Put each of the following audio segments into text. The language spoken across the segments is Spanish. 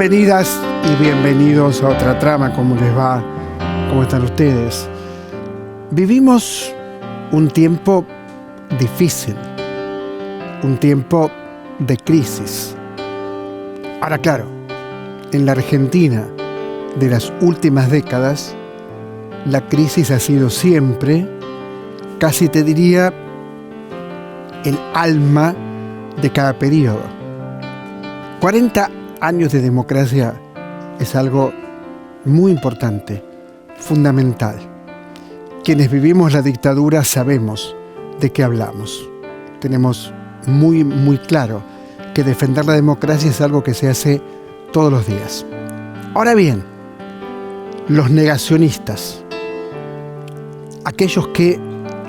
Bienvenidas y bienvenidos a otra trama. ¿Cómo les va? ¿Cómo están ustedes? Vivimos un tiempo difícil, un tiempo de crisis. Ahora, claro, en la Argentina de las últimas décadas, la crisis ha sido siempre, casi te diría, el alma de cada periodo. 40 años de democracia es algo muy importante, fundamental. Quienes vivimos la dictadura sabemos de qué hablamos. Tenemos muy claro que defender la democracia es algo que se hace todos los días. Ahora bien, los negacionistas, aquellos que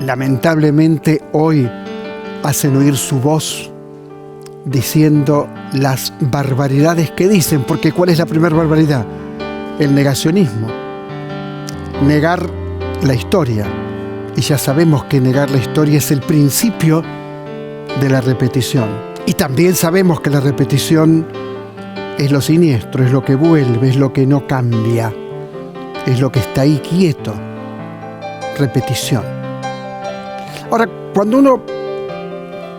lamentablemente hoy hacen oír su voz diciendo las barbaridades que dicen, porque ¿cuál es la primera barbaridad? El negacionismo. Negar la historia. Y ya sabemos que negar la historia es el principio de la repetición. Y también sabemos que la repetición es lo siniestro, es lo que vuelve, es lo que no cambia, es lo que está ahí quieto. Repetición. Ahora, cuando uno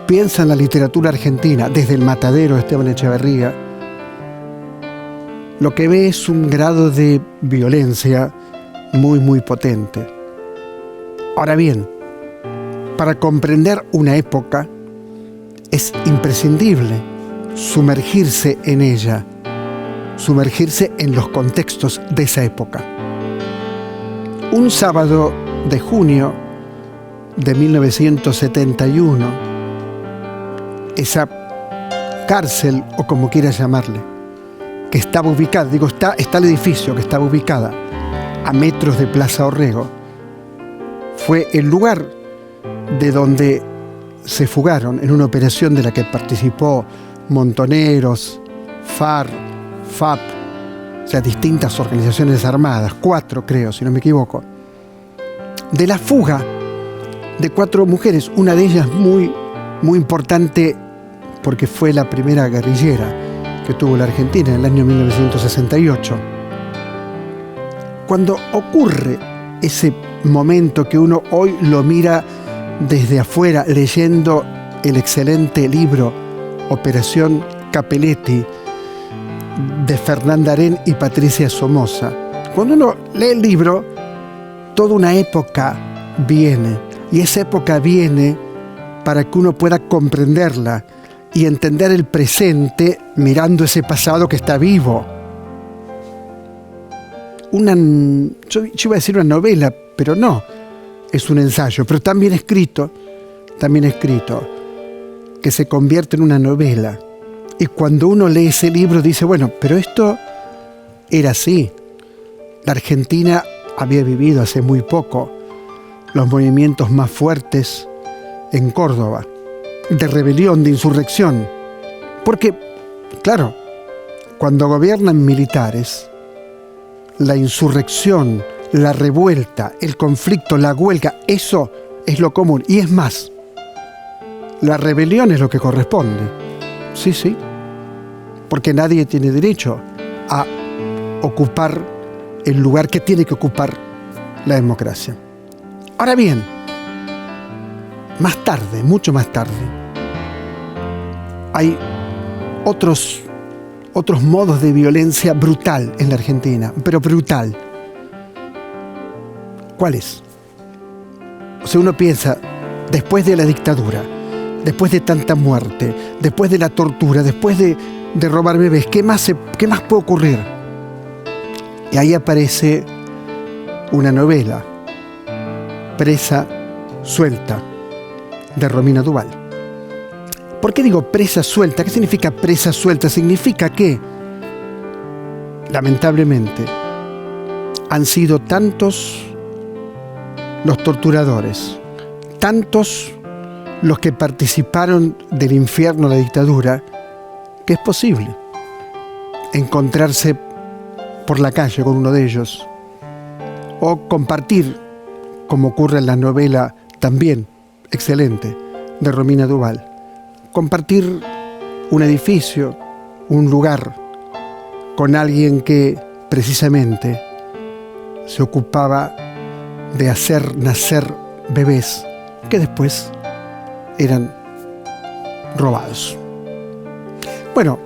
piensa en la literatura argentina, desde El Matadero de Esteban Echeverría, lo que ve es un grado de violencia muy potente. Ahora bien, para comprender una época es imprescindible sumergirse en ella, sumergirse en los contextos de esa época. Un sábado de junio de 1971, esa cárcel, o como quieras llamarle, que estaba ubicada, está el edificio que estaba ubicada a metros de Plaza Orrego, fue el lugar de donde se fugaron en una operación de la que participó Montoneros, FARC, FAP, o sea, distintas organizaciones armadas, 4 creo, si no me equivoco, de la fuga de 4 mujeres, una de ellas muy importante porque fue la primera guerrillera que tuvo la Argentina en el año 1968. Cuando ocurre ese momento que uno hoy lo mira desde afuera leyendo el excelente libro Operación Capelletti de Fernanda Arendt y Patricia Somoza, cuando uno lee el libro, toda una época viene, y esa época viene para que uno pueda comprenderla y entender el presente mirando ese pasado que está vivo. Yo iba a decir una novela, pero no, es un ensayo, pero también escrito, que se convierte en una novela. Y cuando uno lee ese libro dice, bueno, pero esto era así. La Argentina había vivido hace muy poco los movimientos más fuertes en Córdoba, de rebelión, de insurrección. Porque, claro, cuando gobiernan militares, la insurrección, la revuelta, el conflicto, la huelga, eso es lo común. Y es más, la rebelión es lo que corresponde. Sí, porque nadie tiene derecho a ocupar el lugar que tiene que ocupar la democracia. Ahora bien, más tarde, mucho más tarde, hay otros modos de violencia brutal en la Argentina, pero brutal. ¿Cuáles? O sea, uno piensa, después de la dictadura, después de tanta muerte, después de la tortura, después de robar bebés, ¿qué más puede ocurrir? Y ahí aparece una novela, Presa Suelta, de Romina Duval. ¿Por qué digo presa suelta? ¿Qué significa presa suelta? Significa que, lamentablemente, han sido tantos los torturadores, tantos los que participaron del infierno de la dictadura, que es posible encontrarse por la calle con uno de ellos o compartir, como ocurre en la novela también excelente de Romina Duval, compartir un edificio, un lugar con alguien que precisamente se ocupaba de hacer nacer bebés que después eran robados. Bueno,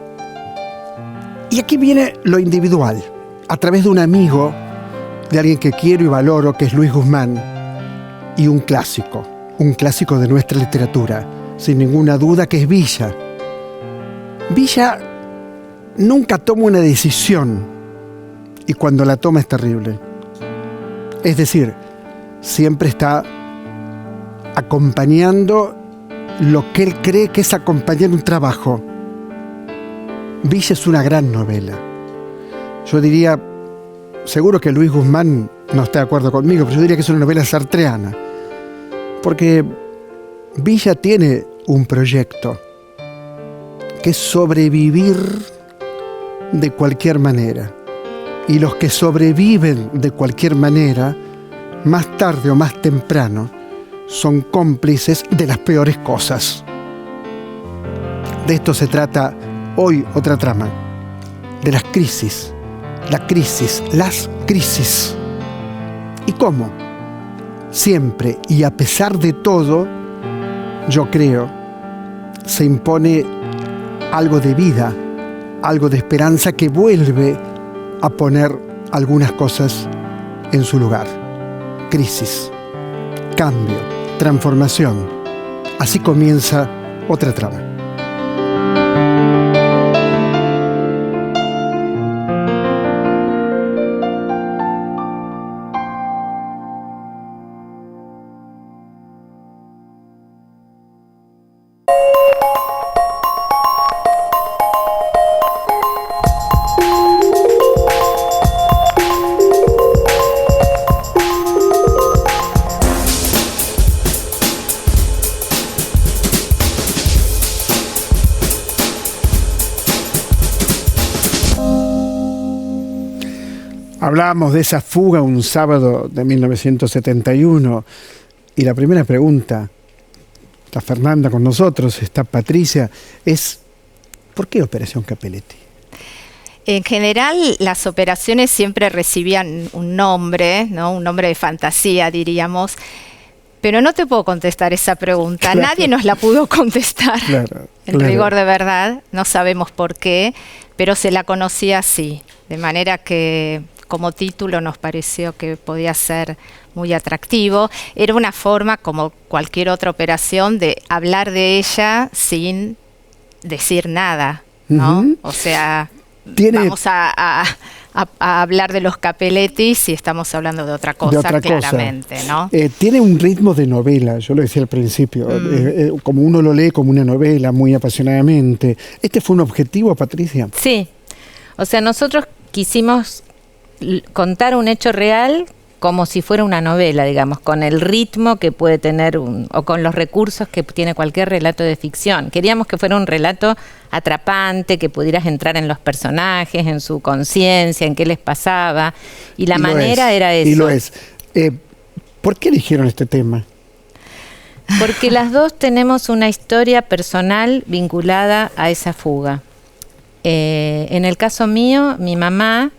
y aquí viene lo individual, a través de un amigo, de alguien que quiero y valoro, que es Luis Guzmán, y un clásico de nuestra literatura, sin ninguna duda, que es Villa. Villa nunca toma una decisión, y cuando la toma es terrible. Es decir, siempre está acompañando lo que él cree que es acompañar un trabajo. Villa es una gran novela. Yo diría, seguro que Luis Guzmán no está de acuerdo conmigo, pero yo diría que es una novela sartreana, porque Villa tiene un proyecto que es sobrevivir de cualquier manera. Y los que sobreviven de cualquier manera, más tarde o más temprano, son cómplices de las peores cosas. De esto se trata hoy otra trama, de las crisis. Las crisis. ¿Y cómo? Siempre y a pesar de todo, yo creo, se impone algo de vida, algo de esperanza que vuelve a poner algunas cosas en su lugar. Crisis, cambio, transformación. Así comienza otra trama. Hablábamos de esa fuga un sábado de 1971 y la primera pregunta, está Fernanda con nosotros, está Patricia, es ¿por qué Operación Capelletti? En general, las operaciones siempre recibían un nombre, ¿no? Un nombre de fantasía, diríamos, pero no te puedo contestar esa pregunta. Claro. Nadie nos la pudo contestar. Claro. En rigor de verdad, no sabemos por qué, pero se la conocía así, de manera que como título nos pareció que podía ser muy atractivo. Era una forma, como cualquier otra operación, de hablar de ella sin decir nada, ¿no? Uh-huh. O sea, vamos a hablar de los Capelletti si estamos hablando de otra cosa, claramente, ¿no? Tiene un ritmo de novela, yo lo decía al principio, como uno lo lee como una novela, muy apasionadamente. ¿Este fue un objetivo, Patricia? Sí, o sea, nosotros quisimos contar un hecho real como si fuera una novela, digamos, con el ritmo que puede tener o con los recursos que tiene cualquier relato de ficción. Queríamos que fuera un relato atrapante, que pudieras entrar en los personajes, en su conciencia, en qué les pasaba, y la manera era eso. Y lo es. ¿Por qué eligieron este tema? Porque las dos tenemos una historia personal vinculada a esa fuga. En el caso mío, mi mamá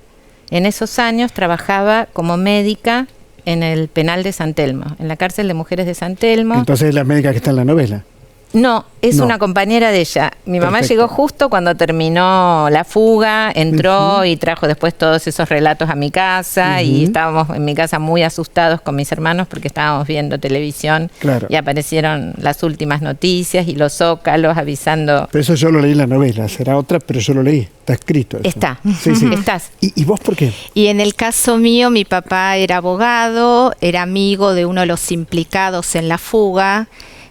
en esos años trabajaba como médica en el penal de San Telmo, en la cárcel de mujeres de San Telmo. Entonces es la médica que está en la novela. No, es una compañera de ella. Mi mamá llegó justo cuando terminó la fuga, entró y trajo después todos esos relatos a mi casa y estábamos en mi casa muy asustados con mis hermanos porque estábamos viendo televisión y aparecieron las últimas noticias y los zócalos avisando. Pero eso yo lo leí en la novela, será otra, pero yo lo leí, está escrito eso. Está, sí. Estás. ¿Y vos por qué? Y en el caso mío, mi papá era abogado, era amigo de uno de los implicados en la fuga.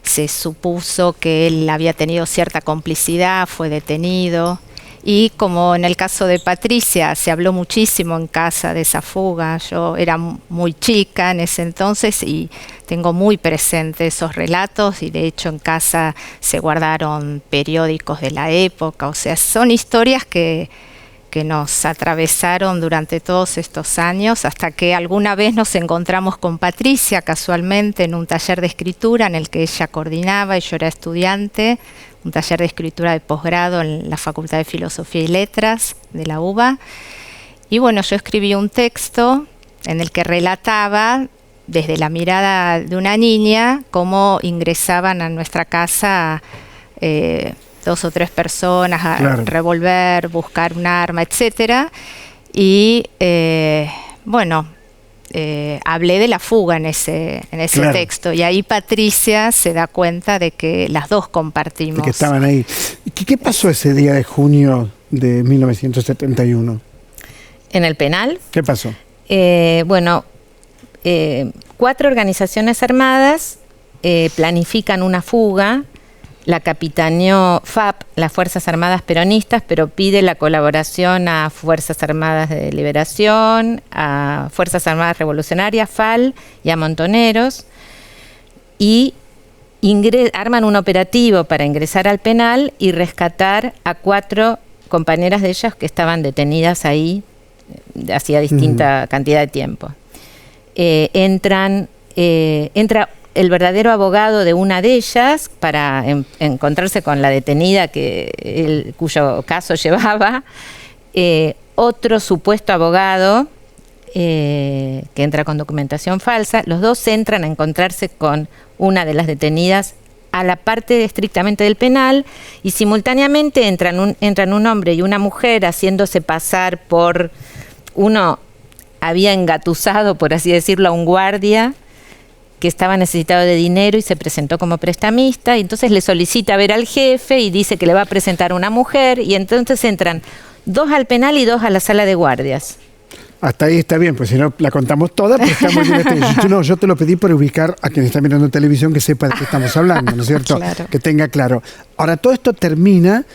Se supuso que él había tenido cierta complicidad, fue detenido. Y como en el caso de Patricia, se habló muchísimo en casa de esa fuga. Yo era muy chica en ese entonces y tengo muy presente esos relatos. Y de hecho en casa se guardaron periódicos de la época. O sea, son historias que que nos atravesaron durante todos estos años, hasta que alguna vez nos encontramos con Patricia casualmente en un taller de escritura en el que ella coordinaba y yo era estudiante, un taller de escritura de posgrado en la Facultad de Filosofía y Letras de la UBA. Y bueno, yo escribí un texto en el que relataba desde la mirada de una niña cómo ingresaban a nuestra casa 2 o 3 personas a Claro. revolver, buscar un arma, etcétera. Y hablé de la fuga en ese Claro. texto. Y ahí Patricia se da cuenta de que las dos compartimos. De que estaban ahí. ¿Qué pasó ese día de junio de 1971? En el penal, ¿Qué pasó? 4 organizaciones armadas planifican una fuga. La capitaneó FAP, las Fuerzas Armadas Peronistas, pero pide la colaboración a Fuerzas Armadas de Liberación, a Fuerzas Armadas Revolucionarias, FAL, y a Montoneros. Y arman un operativo para ingresar al penal y rescatar a 4 compañeras de ellas que estaban detenidas ahí hacía distinta cantidad de tiempo. Entra el verdadero abogado de una de ellas para encontrarse con la detenida cuyo caso llevaba, otro supuesto abogado que entra con documentación falsa. Los dos entran a encontrarse con una de las detenidas a la parte estrictamente del penal y simultáneamente entran un hombre y una mujer haciéndose pasar por uno. Había engatusado, por así decirlo, a un guardia que estaba necesitado de dinero y se presentó como prestamista, y entonces le solicita ver al jefe y dice que le va a presentar una mujer, y entonces entran 2 al penal y 2 a la sala de guardias. Hasta ahí está bien, pues si no la contamos toda, pero está muy bien. Yo te lo pedí para ubicar a quien está mirando en televisión que sepa de qué estamos hablando, ¿no es cierto? Claro. Que tenga claro. Ahora, todo esto termina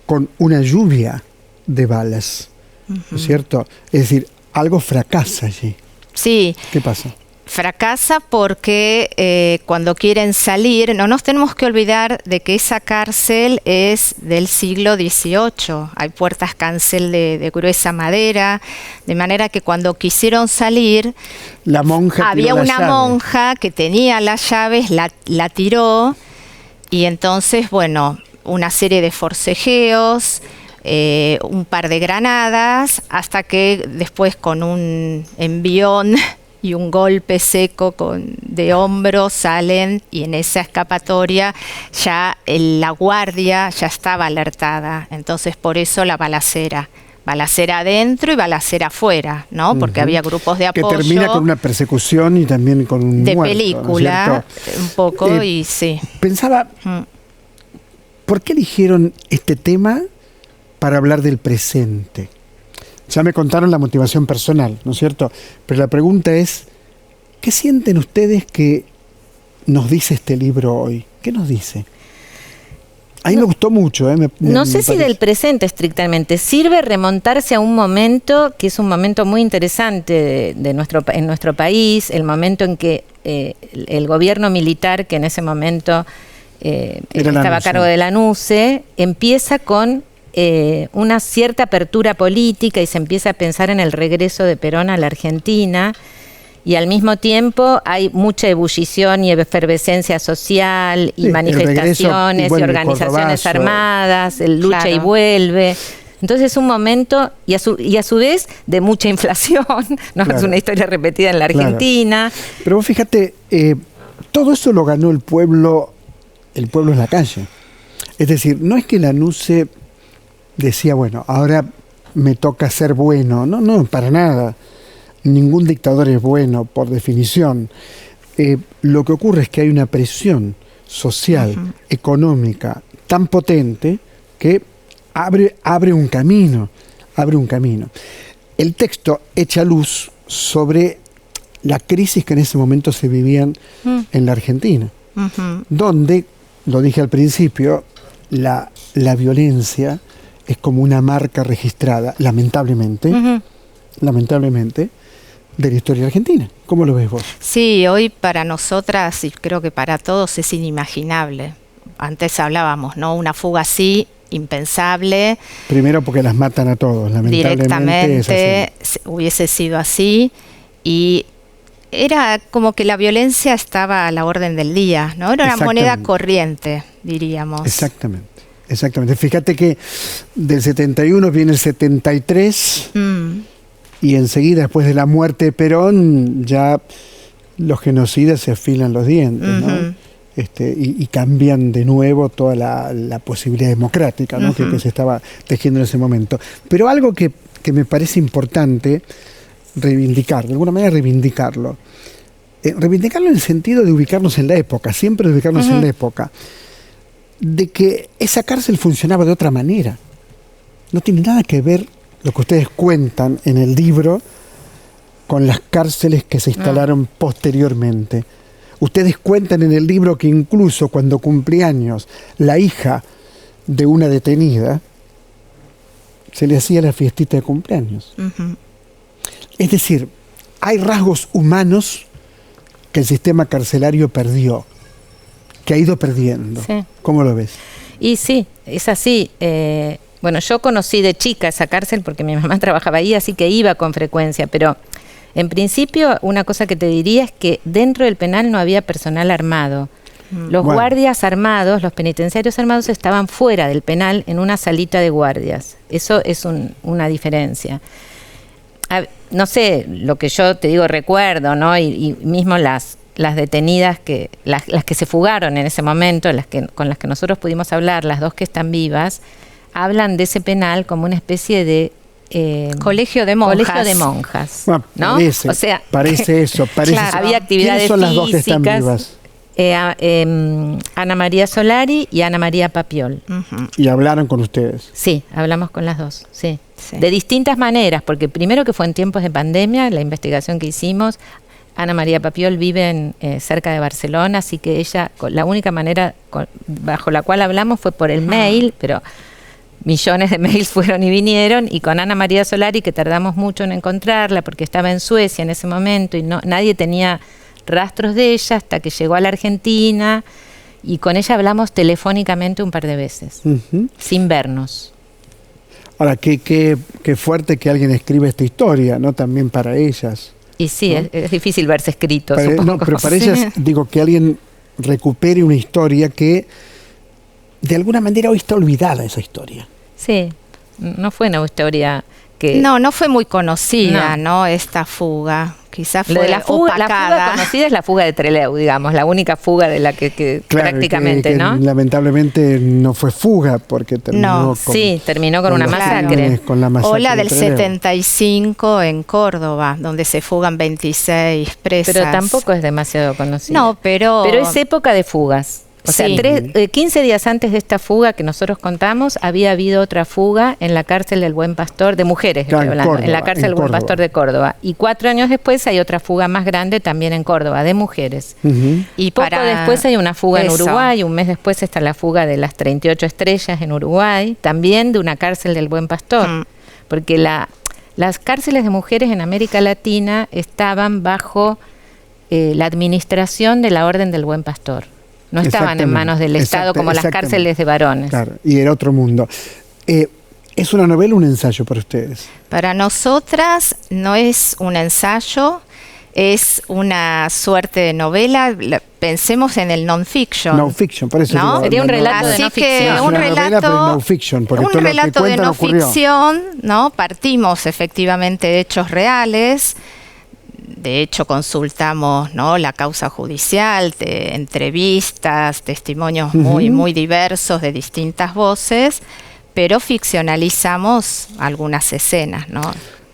con una lluvia de balas, ¿no es cierto? Es decir, algo fracasa allí. Sí. ¿Qué pasa? Fracasa porque cuando quieren salir, no nos tenemos que olvidar de que esa cárcel es del siglo XVIII. Hay puertas cancel de gruesa madera, de manera que cuando quisieron salir, La monja había tiró la una llave. monja que tenía las llaves, la tiró, y entonces, bueno, una serie de forcejeos, un par de granadas, hasta que después con un envión y un golpe seco de hombro salen, y en esa escapatoria ya la guardia ya estaba alertada. Entonces por eso la balacera adentro y balacera afuera, ¿no? Porque había grupos de apoyo. Que termina con una persecución y también con un de muerto, ¿no es película, cierto? un poco, y sí. Pensaba, ¿por qué eligieron este tema para hablar del presente? Ya me contaron la motivación personal, ¿no es cierto? Pero la pregunta es, ¿qué sienten ustedes que nos dice este libro hoy? ¿Qué nos dice? A mí me gustó mucho. No sé si del presente estrictamente. Sirve remontarse a un momento que es un momento muy interesante en nuestro país, el momento en que el gobierno militar, que en ese momento estaba a cargo de la NUCE, empieza con una cierta apertura política y se empieza a pensar en el regreso de Perón a la Argentina, y al mismo tiempo hay mucha ebullición y efervescencia social y manifestaciones y organizaciones armadas, el lucha y vuelve. Entonces es un momento y a su vez de mucha inflación, ¿no? Es una historia repetida en la Argentina. Pero vos fíjate, todo eso lo ganó el pueblo en la calle. Es decir, no es que la NUCE decía, bueno, ahora me toca ser bueno. No, para nada. Ningún dictador es bueno, por definición. Lo que ocurre es que hay una presión social, económica, tan potente que abre un camino. El texto echa luz sobre la crisis que en ese momento se vivían en la Argentina, donde, lo dije al principio, la violencia es como una marca registrada, lamentablemente, de la historia argentina. ¿Cómo lo ves vos? Sí, hoy para nosotras y creo que para todos es inimaginable. Antes hablábamos, ¿no? Una fuga así, impensable. Primero porque las matan a todos, lamentablemente. Directamente hubiese sido así. Y era como que la violencia estaba a la orden del día, ¿no? Era una moneda corriente, diríamos. Exactamente. Fíjate que del 71 viene el 73 y enseguida, después de la muerte de Perón, ya los genocidas se afilan los dientes, ¿no? Y cambian de nuevo toda la posibilidad democrática, ¿no? que se estaba tejiendo en ese momento. Pero algo que me parece importante reivindicar, de alguna manera reivindicarlo. Reivindicarlo en el sentido de ubicarnos en la época, siempre de ubicarnos en la época, de que esa cárcel funcionaba de otra manera. No tiene nada que ver lo que ustedes cuentan en el libro con las cárceles que se instalaron posteriormente. Ustedes cuentan en el libro que incluso cuando cumplía años la hija de una detenida, se le hacía la fiestita de cumpleaños. Es decir, hay rasgos humanos que el sistema carcelario perdió, que ha ido perdiendo. Sí. ¿Cómo lo ves? Y sí, es así. Bueno, yo conocí de chica esa cárcel porque mi mamá trabajaba ahí, así que iba con frecuencia, pero en principio una cosa que te diría es que dentro del penal no había personal armado. Los guardias armados, los penitenciarios armados estaban fuera del penal en una salita de guardias. Eso es una diferencia. No sé, lo que yo te digo recuerdo, ¿no? Y mismo las detenidas, las que se fugaron en ese momento, con las que nosotros pudimos hablar, las dos que están vivas, hablan de ese penal como una especie de colegio de monjas. Colegio de monjas, bueno, ¿no? Parece eso. Claro, había actividades ¿Quiénes son las físicas. dos que están vivas? Ana María Solari y Ana María Papiol. ¿Y hablaron con ustedes? Sí, hablamos con las dos, sí. De distintas maneras, porque primero que fue en tiempos de pandemia, la investigación que hicimos. Ana María Papiol vive cerca de Barcelona, así que ella, la única manera bajo la cual hablamos fue por el mail, pero millones de mails fueron y vinieron, y con Ana María Solari, que tardamos mucho en encontrarla porque estaba en Suecia en ese momento y nadie tenía rastros de ella hasta que llegó a la Argentina, y con ella hablamos telefónicamente un par de veces, sin vernos. Ahora, qué fuerte que alguien escriba esta historia, ¿no? También para ellas. Y sí, ¿no? es difícil verse escrito, supongo. No, pero para ellas, digo, que alguien recupere una historia que de alguna manera hoy está olvidada, esa historia. Sí, no fue una historia que... No fue muy conocida, ¿no? Esta fuga. Quizás fue la fuga conocida es la fuga de Trelew, digamos, la única fuga de la que claro, prácticamente, que ¿no? Lamentablemente no fue fuga porque terminó terminó con una masacre. Con la masacre o la del de Trelew. 75 en Córdoba, donde se fugan 26 presas. Pero tampoco es demasiado conocida. No, pero es época de fugas. O sea, 15 días antes de esta fuga que nosotros contamos, había habido otra fuga en la cárcel del Buen Pastor, de mujeres, estoy hablando, Córdoba, en la cárcel del Buen Pastor de Córdoba. Y 4 años después hay otra fuga más grande también en Córdoba, de mujeres. Y poco después hay una fuga en Uruguay, un mes después está la fuga de las 38 estrellas en Uruguay, también de una cárcel del Buen Pastor. Porque las cárceles de mujeres en América Latina estaban bajo la administración de la Orden del Buen Pastor. No estaban en manos del Estado como las cárceles de varones. Claro, y era otro mundo. ¿Es una novela o un ensayo para ustedes? Para nosotras no es un ensayo, es una suerte de novela. Pensemos en el non-fiction. Non-fiction, por eso ¿no? Sería un relato de no-ficción. Un relato de no-ficción, ¿no? Partimos efectivamente de hechos reales. De hecho, consultamos, ¿no?, la causa judicial, entrevistas, testimonios muy diversos de distintas voces, pero ficcionalizamos algunas escenas, ¿no?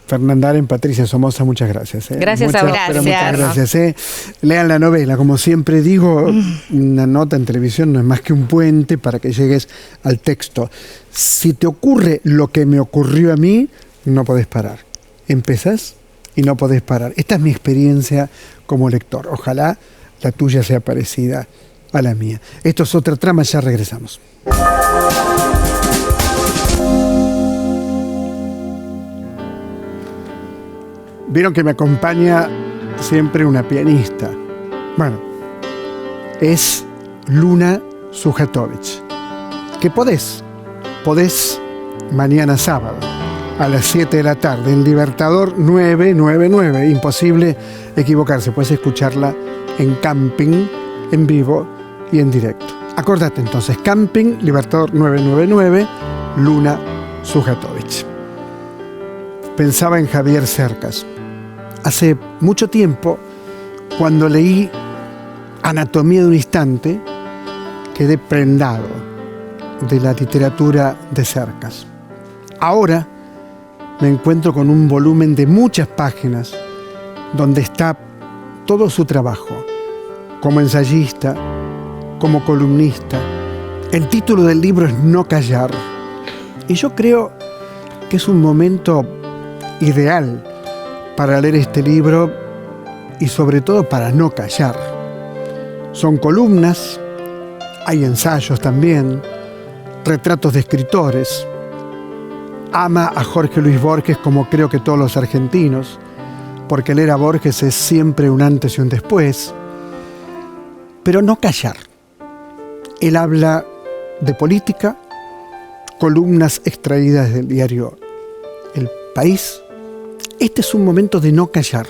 Fernanda Aren, Patricia Somoza, muchas gracias. Gracias a ustedes. Muchas gracias. Lean la novela. Como siempre digo, una nota en televisión no es más que un puente para que llegues al texto. Si te ocurre lo que me ocurrió a mí, no podés parar. Empezás y no podés parar. Esta es mi experiencia como lector. Ojalá la tuya sea parecida a la mía. Esto es Otra Trama, ya regresamos. Vieron que me acompaña siempre una pianista. Bueno, es Luna Sujatovich. Que podés podés mañana sábado a las 7 de la tarde en Libertador 999. Imposible equivocarse, puedes escucharla en Camping, en vivo y en directo. Acordate entonces, Camping, Libertador 999, Luna Sujatovich. Pensaba en Javier Cercas. Hace mucho tiempo, cuando leí Anatomía de un instante, quedé prendado de la literatura de Cercas. Ahora me encuentro con un volumen de muchas páginas donde está todo su trabajo, como ensayista, como columnista. El título del libro es No callar. Y yo creo que es un momento ideal para leer este libro y sobre todo para no callar. Son columnas, hay ensayos también, retratos de escritores. Ama a Jorge Luis Borges como creo que todos los argentinos, porque leer a Borges es siempre un antes y un después. Pero no callar. Él habla de política, columnas extraídas del diario El País. Este es un momento de no callar.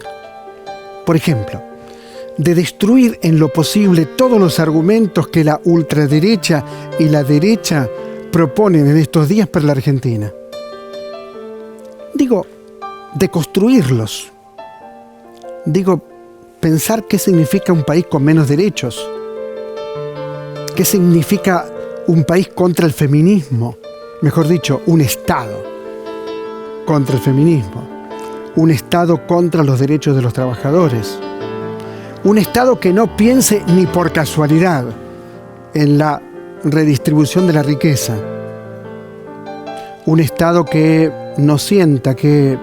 Por ejemplo, de destruir en lo posible todos los argumentos que la ultraderecha y la derecha proponen en estos días para la Argentina. Digo, de construirlos. Digo, pensar qué significa un país con menos derechos. ¿Qué significa un país contra el feminismo? Mejor dicho, un Estado contra el feminismo. Un Estado contra los derechos de los trabajadores. Un Estado que no piense ni por casualidad en la redistribución de la riqueza. Un Estado que no sienta que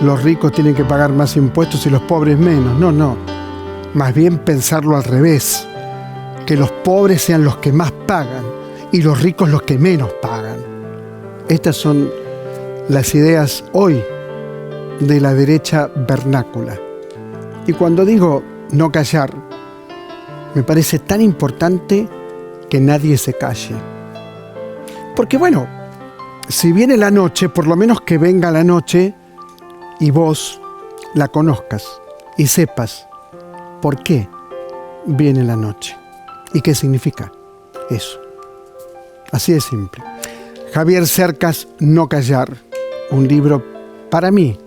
los ricos tienen que pagar más impuestos y los pobres menos. No, no. Más bien pensarlo al revés. Que los pobres sean los que más pagan y los ricos los que menos pagan. Estas son las ideas hoy de la derecha vernácula. Y cuando digo no callar, me parece tan importante que nadie se calle. Porque bueno, si viene la noche, por lo menos que venga la noche y vos la conozcas y sepas por qué viene la noche y qué significa eso. Así de simple. Javier Cercas, No callar, un libro para mí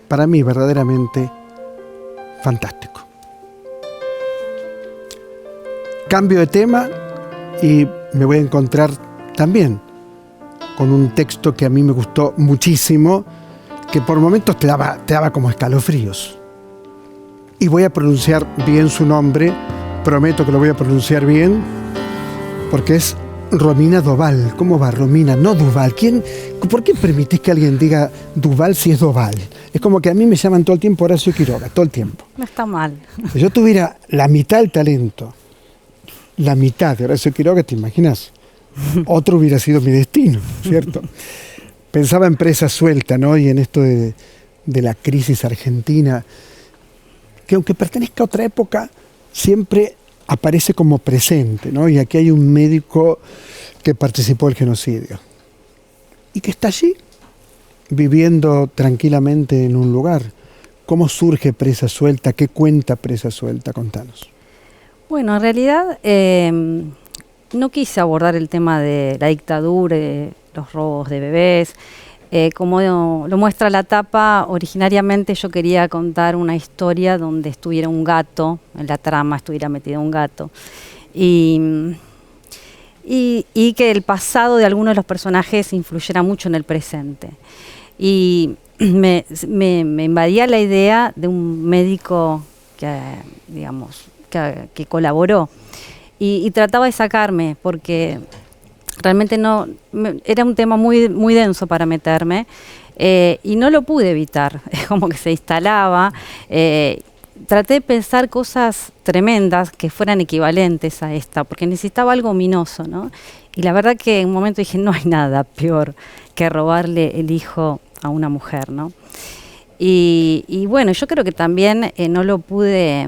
verdaderamente fantástico. Cambio de tema y me voy a encontrar también con un texto que a mí me gustó muchísimo, que por momentos te daba como escalofríos. Y voy a pronunciar bien su nombre, prometo que lo voy a pronunciar bien, porque es Romina Doval. ¿Cómo va, Romina? No Duval. ¿Por qué permitís que alguien diga Duval si es Doval? Es como que a mí me llaman todo el tiempo Horacio Quiroga, todo el tiempo. No está mal. Si yo tuviera la mitad del talento, la mitad de Horacio Quiroga, ¿te imaginas? Otro hubiera sido mi destino, ¿cierto? Pensaba en Presa Suelta, ¿no? Y en esto de la crisis argentina, que aunque pertenezca a otra época, siempre aparece como presente, ¿no? Y aquí hay un médico que participó del genocidio y que está allí, viviendo tranquilamente en un lugar. ¿Cómo surge Presa Suelta? ¿Qué cuenta Presa Suelta? Contanos. Bueno, en realidad no quise abordar el tema de la dictadura, los robos de bebés. Como lo muestra la tapa, originariamente yo quería contar una historia donde estuviera un gato, en la trama estuviera metido un gato, y que el pasado de algunos de los personajes influyera mucho en el presente. Y me invadía la idea de un médico que colaboró y trataba de sacarme, porque realmente era un tema muy, muy denso para meterme, y no lo pude evitar. Es como que se instalaba. Traté de pensar cosas tremendas que fueran equivalentes a esta, porque necesitaba algo ominoso, ¿no? Y la verdad que en un momento dije, no hay nada peor que robarle el hijo a una mujer, ¿no? Y bueno, yo creo que también no lo pude,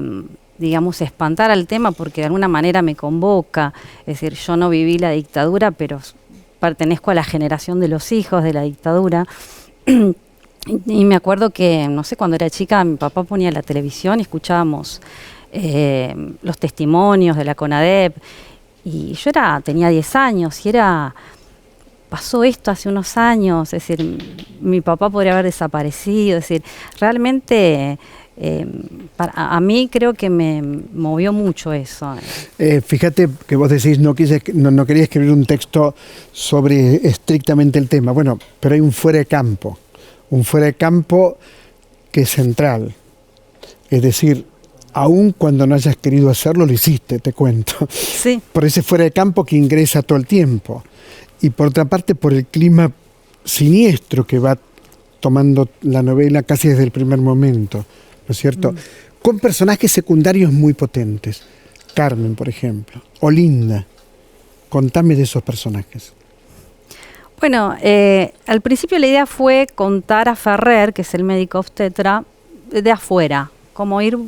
digamos, espantar al tema porque de alguna manera me convoca. Es decir, yo no viví la dictadura, pero pertenezco a la generación de los hijos de la dictadura. Y me acuerdo que, no sé, cuando era chica, mi papá ponía la televisión y escuchábamos los testimonios de la CONADEP. Y yo tenía 10 años y pasó esto hace unos años, es decir, mi papá podría haber desaparecido, es decir, realmente a mí creo que me movió mucho eso. Fíjate que vos decís no quería escribir un texto sobre estrictamente el tema, bueno, pero hay un fuera de campo que es central, es decir, aun cuando no hayas querido hacerlo, lo hiciste, te cuento. Sí. Por ese fuera de campo que ingresa todo el tiempo. Y por otra parte, por el clima siniestro que va tomando la novela casi desde el primer momento, ¿no es cierto? Con personajes secundarios muy potentes. Carmen, por ejemplo, o Linda. Contame de esos personajes. Bueno, al principio la idea fue contar a Ferrer, que es el médico obstetra, de afuera, como ir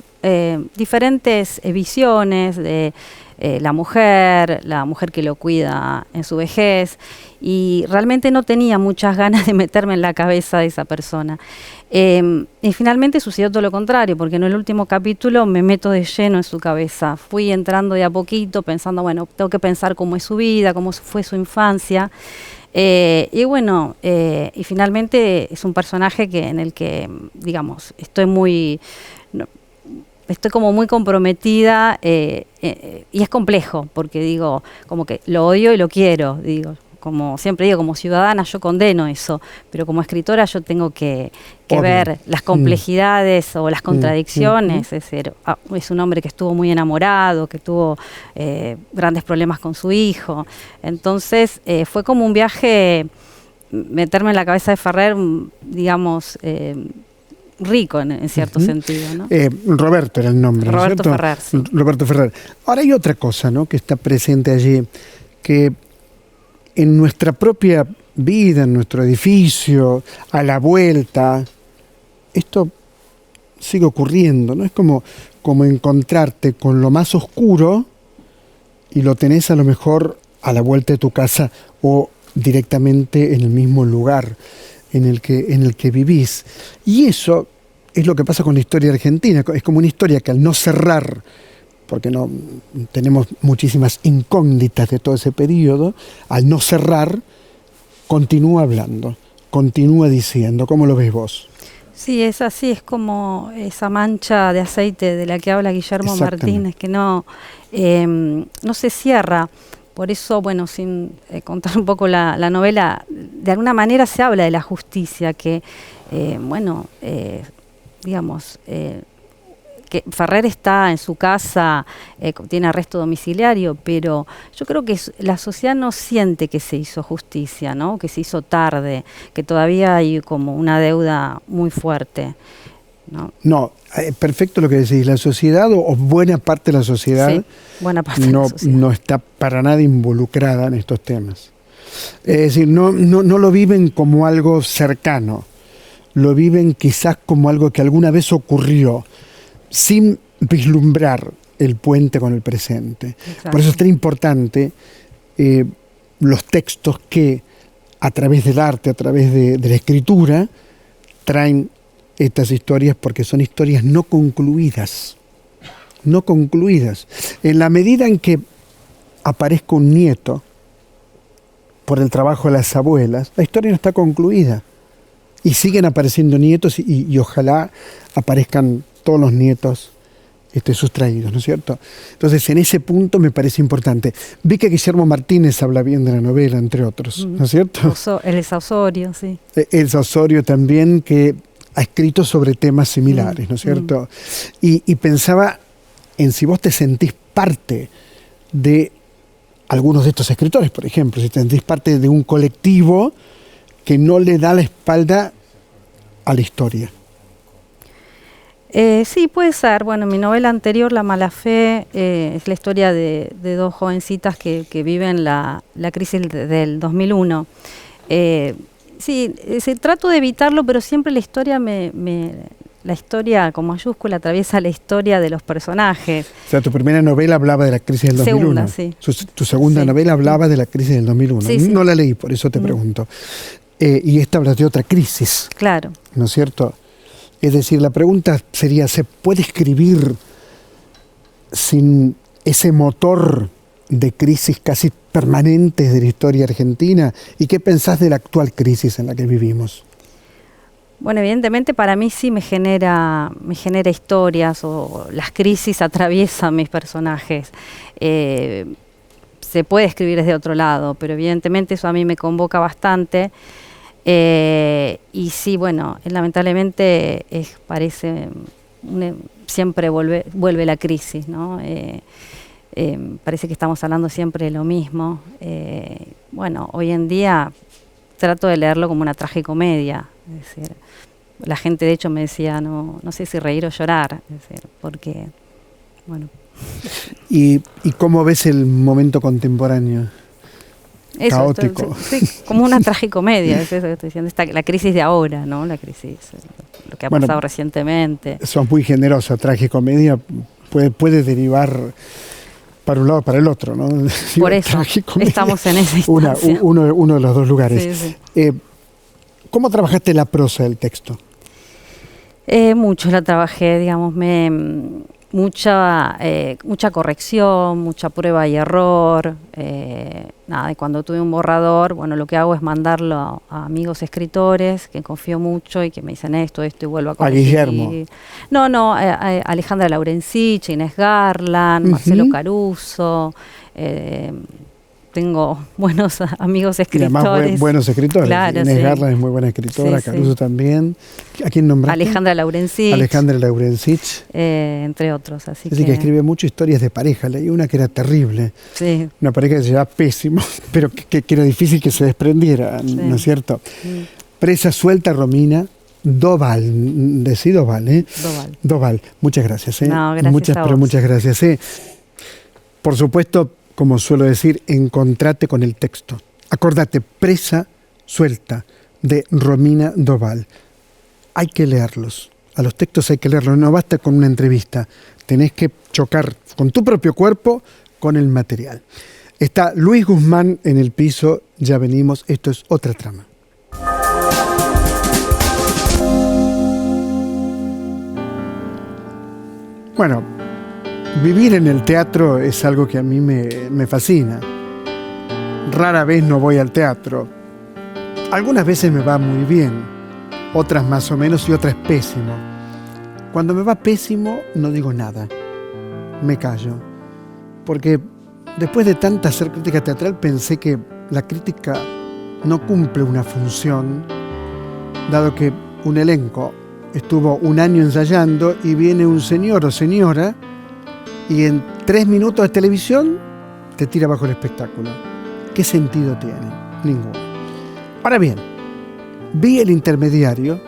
diferentes visiones de la mujer que lo cuida en su vejez, y realmente no tenía muchas ganas de meterme en la cabeza de esa persona. Y finalmente sucedió todo lo contrario, porque en el último capítulo me meto de lleno en su cabeza. Fui entrando de a poquito, pensando, bueno, tengo que pensar cómo es su vida, cómo fue su infancia. Y bueno, y finalmente es un personaje en el que, digamos, estoy como muy comprometida, y es complejo, porque digo, como que lo odio y lo quiero, digo, como siempre digo, como ciudadana yo condeno eso, pero como escritora yo tengo que ver las complejidades o las contradicciones. Es decir, es un hombre que estuvo muy enamorado, que tuvo grandes problemas con su hijo, entonces fue como un viaje, meterme en la cabeza de Ferrer, digamos, rico en cierto sentido, ¿no? Roberto era el nombre, Roberto ¿no es Ferrer, sí. Roberto Ferrer. Ahora hay otra cosa, ¿no?, que está presente allí, que en nuestra propia vida, en nuestro edificio, a la vuelta, esto sigue ocurriendo, ¿no? Es como encontrarte con lo más oscuro y lo tenés a lo mejor a la vuelta de tu casa o directamente en el mismo lugar en el que vivís. Y eso es lo que pasa con la historia argentina. Es como una historia que al no cerrar, porque no tenemos muchísimas incógnitas de todo ese periodo, al no cerrar, continúa hablando, continúa diciendo. ¿Cómo lo ves vos? Sí, es así, es como esa mancha de aceite de la que habla Guillermo Martínez, que no se cierra. Por eso, bueno, sin contar un poco la novela, de alguna manera se habla de la justicia, que, digamos, que Ferrer está en su casa, tiene arresto domiciliario, pero yo creo que la sociedad no siente que se hizo justicia, ¿no? Que se hizo tarde, que todavía hay como una deuda muy fuerte, ¿no? No, perfecto lo que decís. La sociedad, o buena parte de la sociedad, sí, buena parte de la sociedad no está para nada involucrada en estos temas. Es decir, no lo viven como algo cercano, lo viven quizás como algo que alguna vez ocurrió, sin vislumbrar el puente con el presente. Exacto. Por eso es tan importante los textos que a través del arte, a través de la escritura, traen estas historias, porque son historias no concluidas. No concluidas. En la medida en que aparezca un nieto por el trabajo de las abuelas, la historia no está concluida. Y siguen apareciendo nietos y ojalá aparezcan todos los nietos sustraídos, ¿no es cierto? Entonces, en ese punto me parece importante. Vi que Guillermo Martínez habla bien de la novela, entre otros, ¿no es cierto? Elsa Osorio, sí. Elsa Osorio también, que ha escrito sobre temas similares, ¿no es cierto? Y pensaba en si vos te sentís parte de algunos de estos escritores, por ejemplo, si te sentís parte de un colectivo que no le da la espalda a la historia. Sí, puede ser. Bueno, mi novela anterior, La mala fe, es la historia de dos jovencitas que viven la crisis del 2001. Sí, trato de evitarlo, pero siempre la historia me la historia con mayúscula atraviesa la historia de los personajes. O sea, tu primera novela hablaba de la crisis del 2001. Segunda, sí. Tu segunda Sí. novela hablaba de la crisis del 2001. Sí, sí. No la leí, por eso te pregunto. Y esta habla de otra crisis, Claro. ¿no es cierto? Es decir, la pregunta sería, ¿se puede escribir sin ese motor de crisis casi permanentes de la historia argentina? ¿Y qué pensás de la actual crisis en la que vivimos? Bueno, evidentemente para mí sí me genera historias, o las crisis atraviesan mis personajes. Se puede escribir desde otro lado, pero evidentemente eso a mí me convoca bastante. Y sí, bueno, lamentablemente parece siempre vuelve la crisis, ¿no? Parece que estamos hablando siempre de lo mismo. Bueno, hoy en día trato de leerlo como una tragicomedia. Es decir, la gente de hecho me decía, no sé si reír o llorar, es decir, porque, bueno. ¿Y cómo ves el momento contemporáneo? Eso, Caótico. sí, como una tragicomedia, es eso que estoy diciendo, la crisis de ahora, ¿no? La crisis, lo que ha pasado recientemente. Sos muy generosa, tragicomedia puede derivar para un lado o para el otro, ¿no? Por eso estamos en esa instancia. Uno de los dos lugares. Sí, sí. ¿Cómo trabajaste la prosa del texto? Mucho la trabajé, digamos, mucha corrección, mucha prueba y error. Y cuando tuve un borrador, bueno, lo que hago es mandarlo a amigos escritores que confío mucho y que me dicen esto y vuelvo a corregir. ¿A Guillermo? No, a Alejandra Laurencich, Inés Garland, Marcelo Caruso. Tengo buenos amigos escritores. Y además buenos escritores. Claro, Inés sí. Garland es muy buena escritora, Sí, Caruso también. ¿A quién nombraste? Alejandra Laurencich. Alejandra Laurencich. Entre otros. Así que escribe mucho historias de pareja. Leí una que era terrible. Sí. Una pareja que se llevaba pésimo, pero que era difícil que se desprendiera, sí. ¿No es cierto? Sí. Presa suelta, Romina Doval. Decí Doval, ¿eh? Doval. Muchas gracias, ¿eh? No, gracias a vos. Pero muchas gracias, ¿eh? Por supuesto, como suelo decir, encontrate con el texto. Acordate, Presa suelta, de Romina Doval. Hay que leerlos. A los textos hay que leerlos. No basta con una entrevista. Tenés que chocar con tu propio cuerpo con el material. Está Luis Guzmán en el piso. Ya venimos. Esto es Otra Trama. Bueno, vivir en el teatro es algo que a mí me fascina. Rara vez no voy al teatro. Algunas veces me va muy bien, otras más o menos y otras pésimo. Cuando me va pésimo no digo nada, me callo. Porque después de tanta hacer crítica teatral pensé que la crítica no cumple una función, dado que un elenco estuvo un año ensayando y viene un señor o señora y en 3 minutos de televisión te tira bajo el espectáculo. ¿Qué sentido tiene? Ninguno. Ahora bien, vi El Intermediario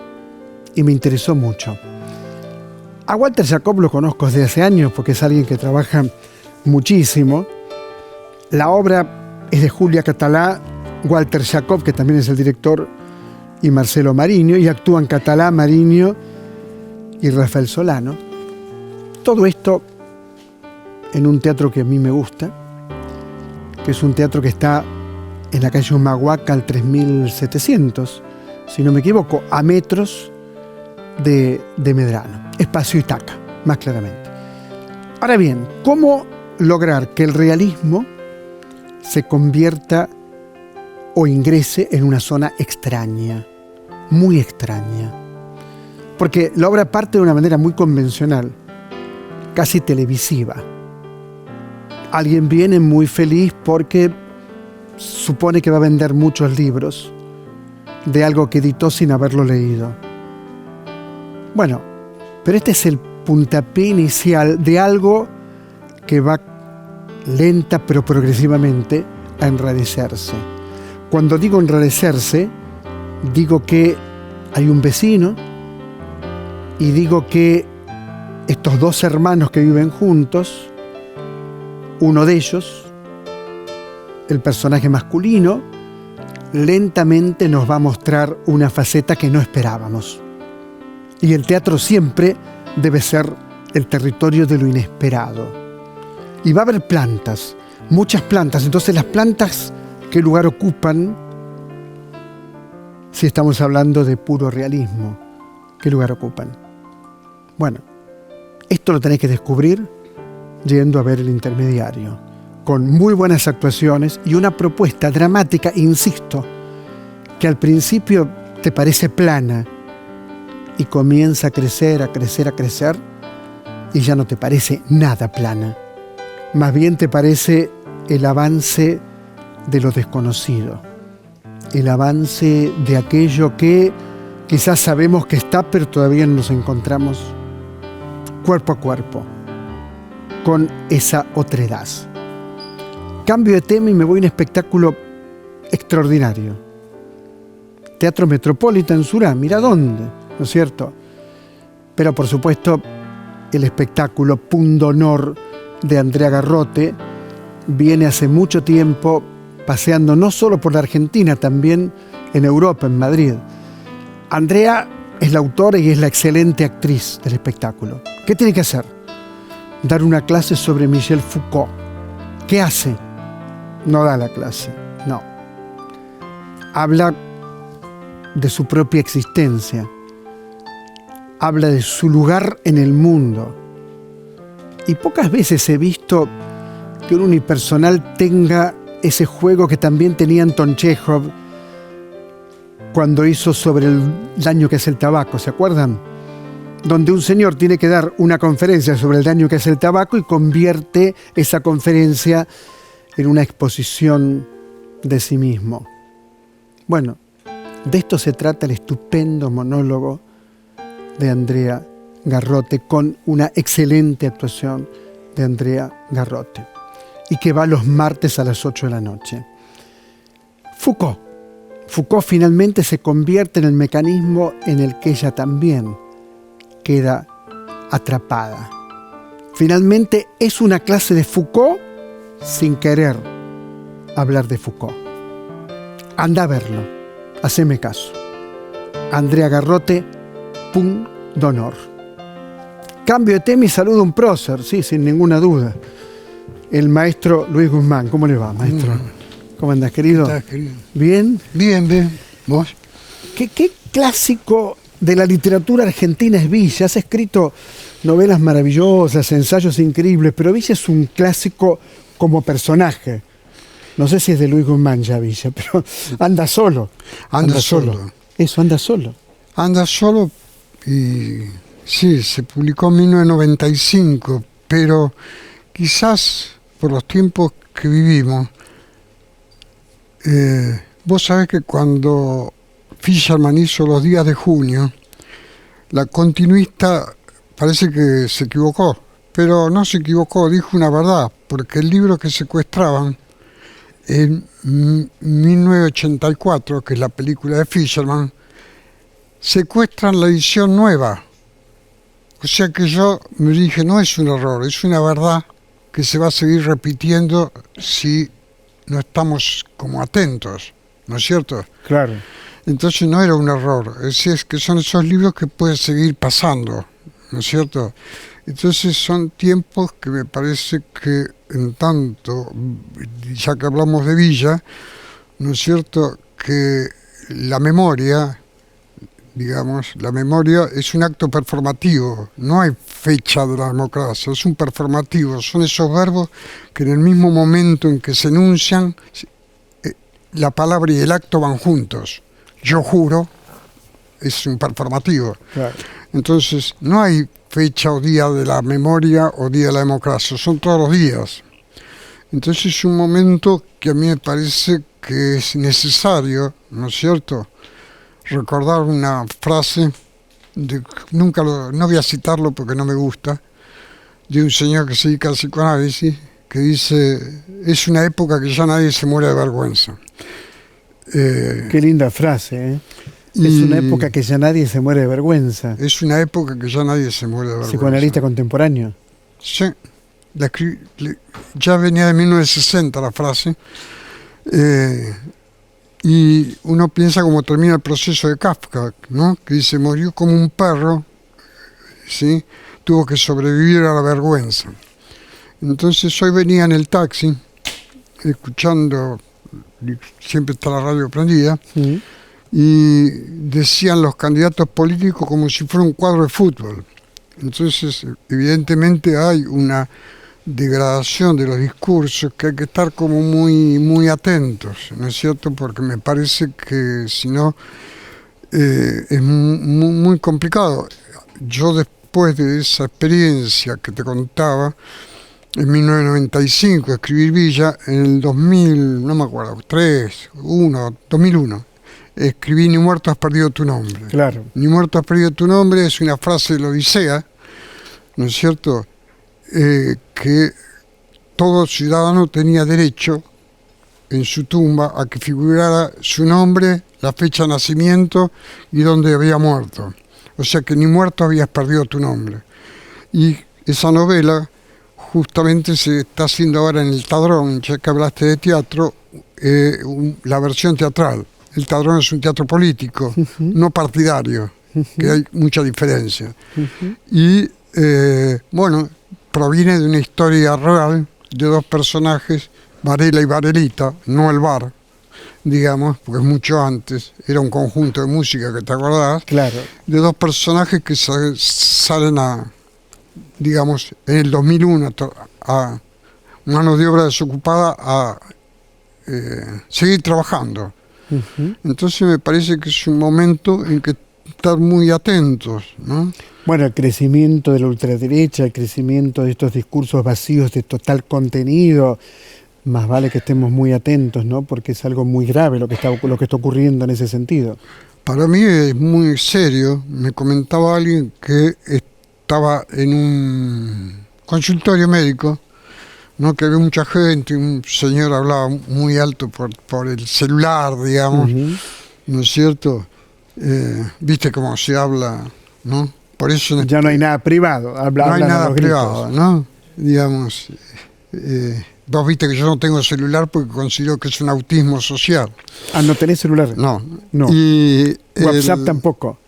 y me interesó mucho. A Walter Jacob lo conozco desde hace años porque es alguien que trabaja muchísimo. La obra es de Julia Catalá, Walter Jacob, que también es el director, y Marcelo Mariño, y actúan Catalá, Mariño y Rafael Solano. Todo esto en un teatro que a mí me gusta, que es un teatro que está en la calle Humahuaca al 3700, si no me equivoco, a metros de Medrano, Espacio Itaca, más claramente. Ahora bien, ¿cómo lograr que el realismo se convierta o ingrese en una zona extraña, muy extraña? Porque la obra parte de una manera muy convencional, casi televisiva. Alguien viene muy feliz porque supone que va a vender muchos libros de algo que editó sin haberlo leído. Bueno, pero este es el puntapié inicial de algo que va lenta pero progresivamente a enrarecerse. Cuando digo enrarecerse, digo que hay un vecino y digo que estos 2 hermanos que viven juntos, uno de ellos, el personaje masculino, lentamente nos va a mostrar una faceta que no esperábamos. Y el teatro siempre debe ser el territorio de lo inesperado. Y va a haber plantas, muchas plantas. Entonces, las plantas, ¿qué lugar ocupan? Si estamos hablando de puro realismo, ¿qué lugar ocupan? Bueno, esto lo tenés que descubrir yendo a ver El Intermediario, con muy buenas actuaciones y una propuesta dramática, insisto, que al principio te parece plana y comienza a crecer, a crecer, a crecer, y ya no te parece nada plana. Más bien te parece el avance de lo desconocido, el avance de aquello que quizás sabemos que está, pero todavía no nos encontramos cuerpo a cuerpo con esa otredad. Cambio de tema y me voy a un espectáculo extraordinario. Teatro Metropolitan Surá, mira dónde, ¿no es cierto? Pero por supuesto, el espectáculo Pundonor de Andrea Garrote viene hace mucho tiempo paseando no solo por la Argentina, también en Europa, en Madrid. Andrea es la autora y es la excelente actriz del espectáculo. ¿Qué tiene que hacer? Dar una clase sobre Michel Foucault. ¿Qué hace? No da la clase, no. Habla de su propia existencia. Habla de su lugar en el mundo. Y pocas veces he visto que un unipersonal tenga ese juego que también tenía Anton Chekhov cuando hizo sobre el daño que es el tabaco, ¿se acuerdan? Donde un señor tiene que dar una conferencia sobre el daño que es el tabaco y convierte esa conferencia en una exposición de sí mismo. Bueno, de esto se trata el estupendo monólogo de Andrea Garrote, con una excelente actuación de Andrea Garrote, y que va los martes a las 8 de la noche. Foucault finalmente se convierte en el mecanismo en el que ella también queda atrapada. Finalmente es una clase de Foucault sin querer hablar de Foucault. Anda a verlo, haceme caso. Andrea Garrote, Pundonor. Cambio de tema y saludo a un prócer, sí, sin ninguna duda. El maestro Luis Guzmán. ¿Cómo le va, maestro? ¿Cómo andás, querido? ¿Cómo estás, querido? ¿Bien? Bien, bien. ¿Vos? ¿Qué clásico de la literatura argentina es Villa? Has escrito novelas maravillosas, ensayos increíbles, pero Villa es un clásico como personaje. No sé si es de Luis Guzmán ya Villa, pero anda solo. Anda solo. Eso, anda solo. Anda solo y sí, se publicó en 1995, pero quizás por los tiempos que vivimos, vos sabés que cuando Fisherman hizo Los días de junio, la continuista parece que se equivocó, pero no se equivocó, dijo una verdad, porque el libro que secuestraban en 1984, que es la película de Fisherman, secuestran la edición nueva. O sea que yo me dije, no es un error, es una verdad que se va a seguir repitiendo si no estamos como atentos, ¿no es cierto? Claro. Entonces no era un error, es que son esos libros que pueden seguir pasando, ¿no es cierto? Entonces son tiempos que me parece que en tanto, ya que hablamos de Villa, ¿no es cierto?, que la memoria, digamos, la memoria es un acto performativo, no hay fecha de la democracia, es un performativo, son esos verbos que en el mismo momento en que se enuncian, la palabra y el acto van juntos. Yo juro, es un performativo. Claro. Entonces, no hay fecha o día de la memoria o día de la democracia, son todos los días. Entonces es un momento que a mí me parece que es necesario, ¿no es cierto?, recordar una frase, no voy a citarlo porque no me gusta, de un señor que se dedica al psicoanálisis, que dice, es una época que ya nadie se muere de vergüenza. Qué linda frase, ¿eh? Es una época que ya nadie se muere de vergüenza. Es una época que ya nadie se muere de vergüenza. Psicoanalista contemporáneo. Sí, ya venía de 1960 la frase. Y uno piensa cómo termina el proceso de Kafka, ¿no? Que dice, murió como un perro ¿sí? Tuvo que sobrevivir a la vergüenza. Entonces hoy venía en el taxi, escuchando, siempre está la radio prendida, y decían los candidatos políticos como si fuera un cuadro de fútbol. Entonces, evidentemente hay una degradación de los discursos que hay que estar como muy atentos, ¿no es cierto? Porque me parece que si no es muy complicado. Yo después de esa experiencia que te contaba, en 1995 escribí Villa, en el 2000, no me acuerdo, 2001, escribí Ni muerto has perdido tu nombre. Claro. Ni muerto has perdido tu nombre es una frase de la Odisea, ¿no es cierto?, que todo ciudadano tenía derecho en su tumba a que figurara su nombre, la fecha de nacimiento y dónde había muerto. O sea que ni muerto habías perdido tu nombre. Y esa novela justamente se está haciendo ahora en el Tadrón, ya que hablaste de teatro, la versión teatral. El Tadrón es un teatro político, no partidario, que hay mucha diferencia. Y bueno, proviene de una historia real de dos personajes, Varela y Varelita, no el bar, digamos, porque es mucho antes, era un conjunto de música que te acordás, Claro. de dos personajes que salen digamos, en el 2001 a mano de obra desocupada a seguir trabajando. Entonces me parece que es un momento en que estar muy atentos, ¿no? Bueno, el crecimiento de la ultraderecha, el crecimiento de estos discursos vacíos de total contenido, más vale que estemos muy atentos, ¿no? Porque es algo muy grave lo que está ocurriendo en ese sentido. Para mí es muy serio. Me comentaba alguien que estaba en un consultorio médico, ¿no? Que había mucha gente, un señor hablaba muy alto por el celular, digamos, ¿no es cierto? Viste cómo se habla, ¿no? Por eso ya no hay nada privado, no hay nada privado, gritos, ¿no? Digamos, vos viste que yo no tengo celular porque considero que es un autismo social. Ah, ¿no tenés celular? No. Y WhatsApp tampoco.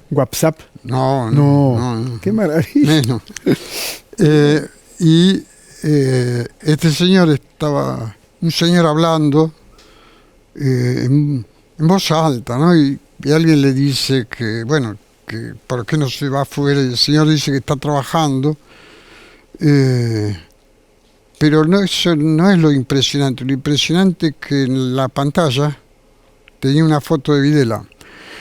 WhatsApp. No. Qué maravilla. Menos. Este señor un señor hablando en voz alta, ¿no? Y alguien le dice que, bueno, que por qué no se va afuera, y el señor dice que está trabajando, pero eso no es lo impresionante es que en la pantalla tenía una foto de Videla.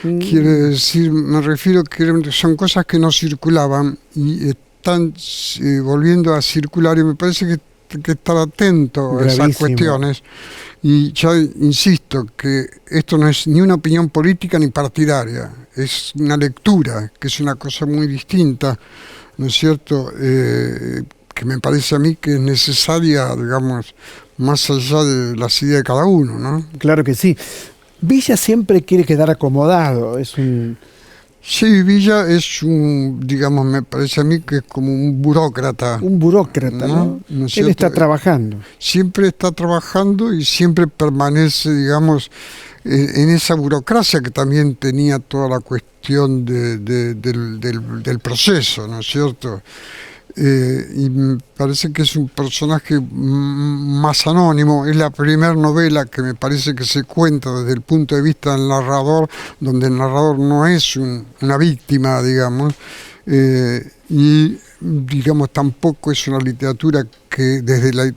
Quiere decir, me refiero que son cosas que no circulaban y están volviendo a circular, y me parece que hay que estar atento a esas cuestiones. Y ya insisto que esto no es ni una opinión política ni partidaria, es una lectura, que es una cosa muy distinta, ¿no es cierto?, que me parece a mí que es necesaria, digamos, más allá de las ideas de cada uno, ¿no? Claro que sí. Villa siempre quiere quedar acomodado, Sí, Villa es digamos, me parece a mí que es como un burócrata. Un burócrata, ¿no? Él está trabajando. Siempre está trabajando y siempre permanece, digamos, en esa burocracia que también tenía toda la cuestión del proceso, ¿no es cierto? Y me parece que es un personaje más anónimo. Es la primera novela que me parece que se cuenta desde el punto de vista del narrador, donde el narrador no es una víctima, digamos, y digamos tampoco es una literatura que desde la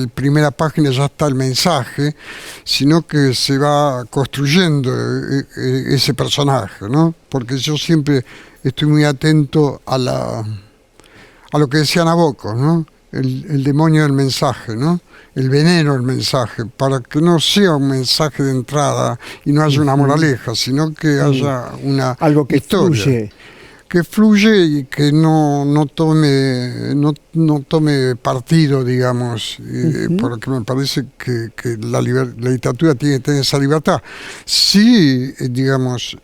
primera página ya está el mensaje, sino que se va construyendo ese personaje, ¿no? Porque yo siempre estoy muy atento a lo que decía Nabokov, ¿no? El demonio del mensaje, ¿no? El veneno del mensaje, para que no sea un mensaje de entrada y no haya una moraleja, sino que haya una algo que historia, que fluye y que no tome partido, digamos, porque me parece que la literatura tiene que tener esa libertad. Sí, digamos,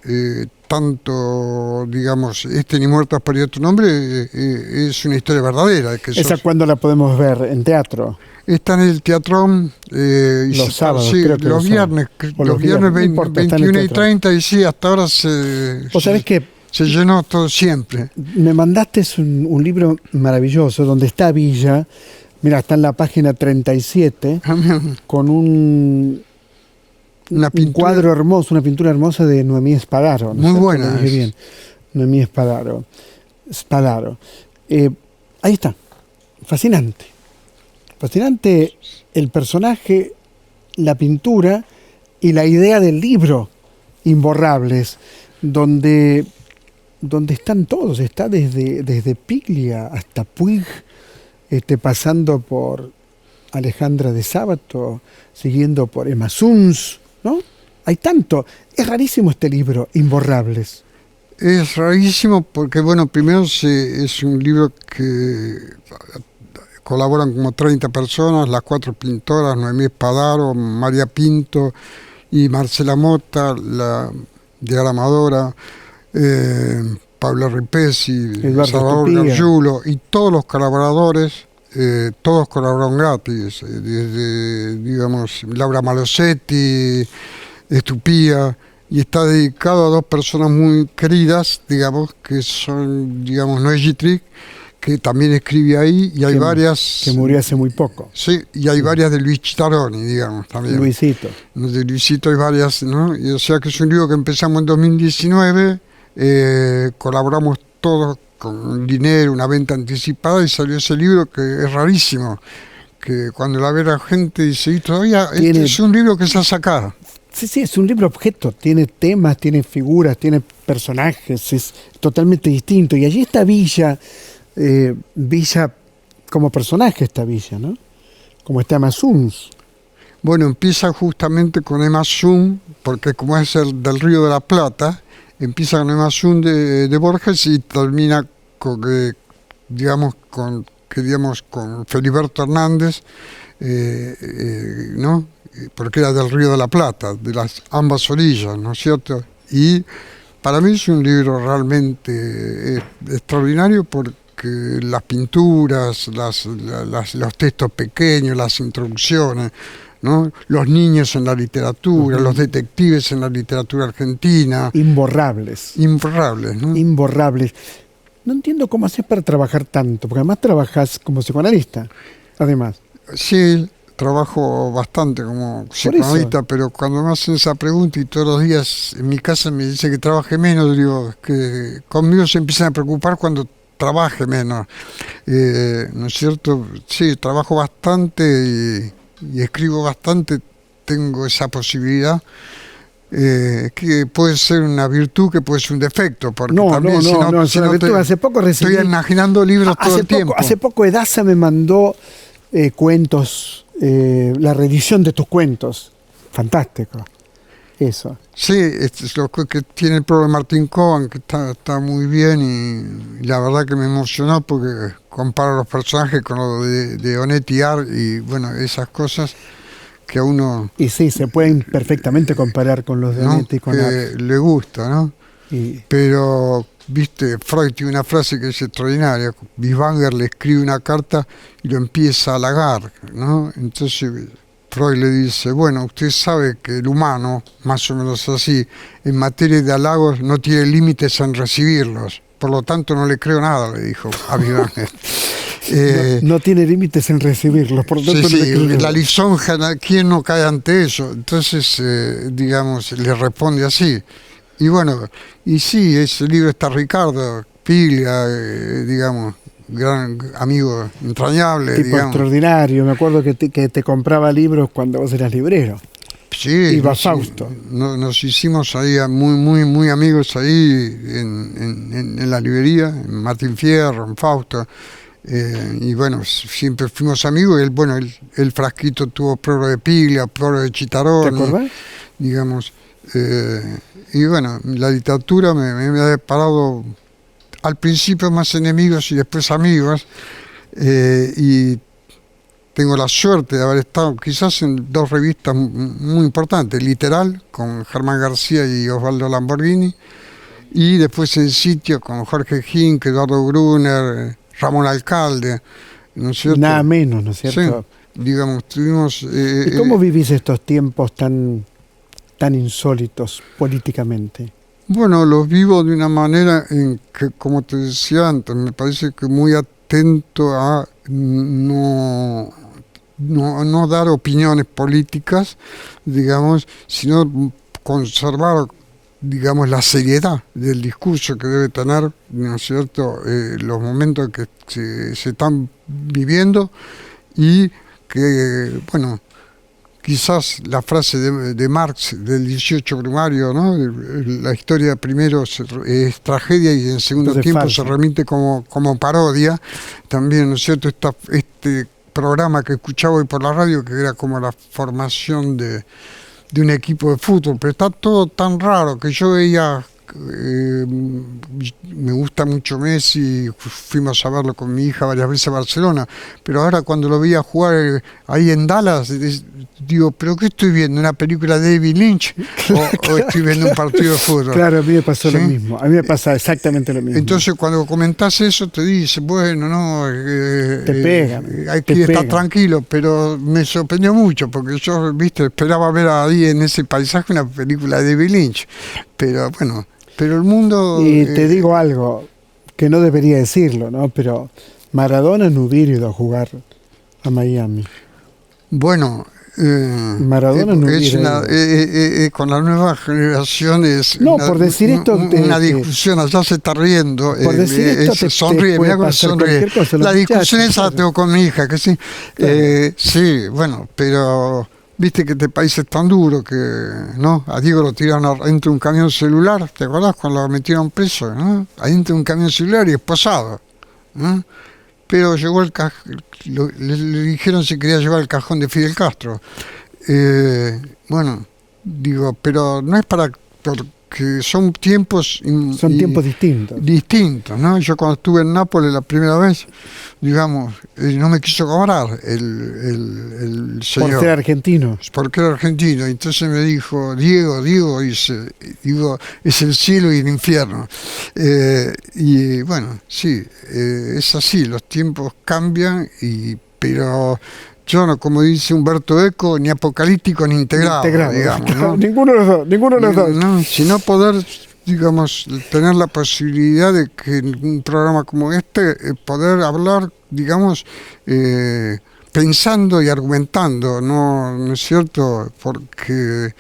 tanto, digamos, Ni muerto has perdido tu nombre es una historia verdadera. ¿Esa cuándo la podemos ver en teatro? Está en el Teatrón los sábados, sí, creo que los viernes 21 y 30, y sí, hasta ahora ¿Vos sabés que Se llenó todo siempre. Me mandaste un libro maravilloso donde está Villa. Mira, está en la página 37 con un cuadro hermoso, una pintura hermosa de Noemí Spadaro. Muy buena. Lo dije bien. Noemí Spadaro. Ahí está. Fascinante. Fascinante el personaje, la pintura y la idea del libro, Imborrables, donde están todos. Está desde Piglia hasta Puig, pasando por Alejandra de Sábato, siguiendo por Emma Suns, ¿no? Hay tanto. Es rarísimo este libro, Imborrables. Es rarísimo porque, bueno, primero es un libro que colaboran como 30 personas, las 4 pintoras, Noemí Spadaro, María Pinto y Marcela Mota, la diagramadora, Paula Ripesi, Salvador Gargiulo, y todos los colaboradores, todos colaboraron gratis, desde, digamos, Laura Malosetti, Estupía, y está dedicado a 2 personas muy queridas, digamos, que son, digamos, Noé Gittrick, que también escribe ahí, y hay varias... Que murió hace muy poco. Sí, y hay varias de Luis Chitaroni, digamos, también. Luisito. De Luisito hay varias, ¿no? Y o sea que es un libro que empezamos en 2019, colaboramos todos con dinero, una venta anticipada, y salió ese libro que es rarísimo, que cuando la ve la gente dice, y todavía es un libro que se ha sacado. Sí, es un libro objeto, tiene temas, tiene figuras, tiene personajes, es totalmente distinto. Y allí está Villa, Villa como personaje está Villa, ¿no? Como está Emma Suns. Bueno, empieza justamente con Emma Suns, porque como es el del Río de la Plata, empieza con Emma Suns de Borges y termina con, digamos, con Feliberto Hernández, ¿no? Porque era del Río de la Plata, de las ambas orillas, ¿no es cierto? Y para mí es un libro realmente extraordinario porque las pinturas, los textos pequeños, las introducciones, ¿no? Los niños en la literatura, los detectives en la literatura argentina. Imborrables. Imborrables, ¿no? Imborrables. No entiendo cómo haces para trabajar tanto, porque además trabajas como psicoanalista, además. Sí, trabajo bastante como psicoanalista, pero cuando me hacen esa pregunta y todos los días en mi casa me dicen que trabaje menos, digo que conmigo se empiezan a preocupar cuando trabaje menos, ¿no es cierto? Sí, trabajo bastante y escribo bastante, tengo esa posibilidad, que puede ser una virtud, que puede ser un defecto, porque también hace poco recibí, estoy imaginando libros todo el tiempo. Hace poco Edasa me mandó cuentos, la reedición de tus cuentos, fantástico, eso. Sí, es lo que tiene el propio Martín Coban, que está muy bien, y la verdad que me emocionó porque comparo los personajes con lo de Onetti Art y bueno, esas cosas que a uno... Y sí, se pueden perfectamente comparar con los de ¿no? Onetti y con que le gusta, ¿no? Pero, viste, Freud tiene una frase que es extraordinaria. Bivanger le escribe una carta y lo empieza a halagar, ¿no? Entonces Freud le dice, bueno, usted sabe que el humano, más o menos así, en materia de halagos no tiene límites en recibirlos. Por lo tanto, no le creo nada, le dijo a Bivanger. No tiene límites en recibirlos, por lo tanto sí, no le creo nada. La lisonja, ¿quién no cae ante eso? Entonces, digamos, le responde así. Y bueno, y sí, ese libro está Ricardo Piglia, digamos, gran amigo entrañable. Tipo digamos. extraordinario, me acuerdo que te compraba libros cuando vos eras librero. Sí, Iba Fausto. Nos hicimos ahí muy amigos ahí en la librería, en Martín Fierro, en Fausto. Y bueno, siempre fuimos amigos. El frasquito tuvo proro de Piglia, proro de Chitaroni. ¿Te acordás? Digamos. Y bueno, la literatura me ha deparado al principio más enemigos y después amigos, y tengo la suerte de haber estado quizás en 2 revistas muy importantes, Literal con Germán García y Osvaldo Lamborghini, y después en Sitio con Jorge Gink, Eduardo Brunner, Ramón Alcalde, ¿no es cierto? Nada menos, ¿no es cierto? Sí, digamos, tuvimos... ¿Y cómo vivís estos tiempos tan insólitos políticamente? Bueno, los vivo de una manera en que, como te decía antes, me parece que muy atento a no dar opiniones políticas, digamos, sino conservar, digamos, la seriedad del discurso que debe tener, ¿no es cierto?, los momentos que se están viviendo, y que, bueno, quizás la frase de Marx del 18 primario, ¿no? La historia primero es tragedia y en segundo tiempo falso. se remite como parodia. También, ¿no es cierto?, este programa que escuchaba hoy por la radio, que era como la formación de un equipo de fútbol, pero está todo tan raro que yo veía... me gusta mucho Messi, fuimos a verlo con mi hija varias veces a Barcelona, pero ahora cuando lo veía jugar ahí en Dallas, digo, ¿pero qué estoy viendo? ¿Una película de David Lynch? ¿O estoy viendo un partido de fútbol? Claro, a mí me pasó ¿Sí? lo mismo. A mí me pasa exactamente lo mismo. Entonces cuando comentás eso te dice, bueno, no, Te pega, hay te que estar pega. tranquilo, pero me sorprendió mucho porque yo, viste, esperaba ver ahí en ese paisaje una película de David Lynch, pero bueno, pero el mundo... Y te digo algo que no debería decirlo, ¿no? Pero Maradona no hubiera ido a jugar a Miami. Bueno, Maradona no es hubiera ido. con las nuevas generaciones. No, por decir esto, una discusión, allá se está riendo. Por decir esto, se te sonríe, puede mira cómo pasar sonríe. cualquier cosa, los La discusión muchachos, esa la claro. tengo con mi hija, que sí. Claro. Sí, bueno, pero viste que este país es tan duro que, ¿no? A Diego lo tiraron adentro de un camión celular, ¿te acordás cuando lo metieron preso, ¿no? Adentro de un camión celular y esposado, ¿no? Pero llegó le dijeron si quería llevar el cajón de Fidel Castro. Bueno, digo, pero no es porque son tiempos... Son tiempos distintos. distintos, ¿no? Yo cuando estuve en Nápoles la primera vez, digamos, no me quiso cobrar el señor. Por ser argentino. Porque era argentino. Entonces me dijo, Diego, digo, es el cielo y el infierno. Y bueno, sí, es así, los tiempos cambian, pero yo no, como dice Humberto Eco, ni apocalíptico ni integrado, digamos, ¿no? Ninguno de los dos. No, sino poder, digamos, tener la posibilidad de que en un programa como este, poder hablar, digamos, pensando y argumentando, ¿no es cierto? Porque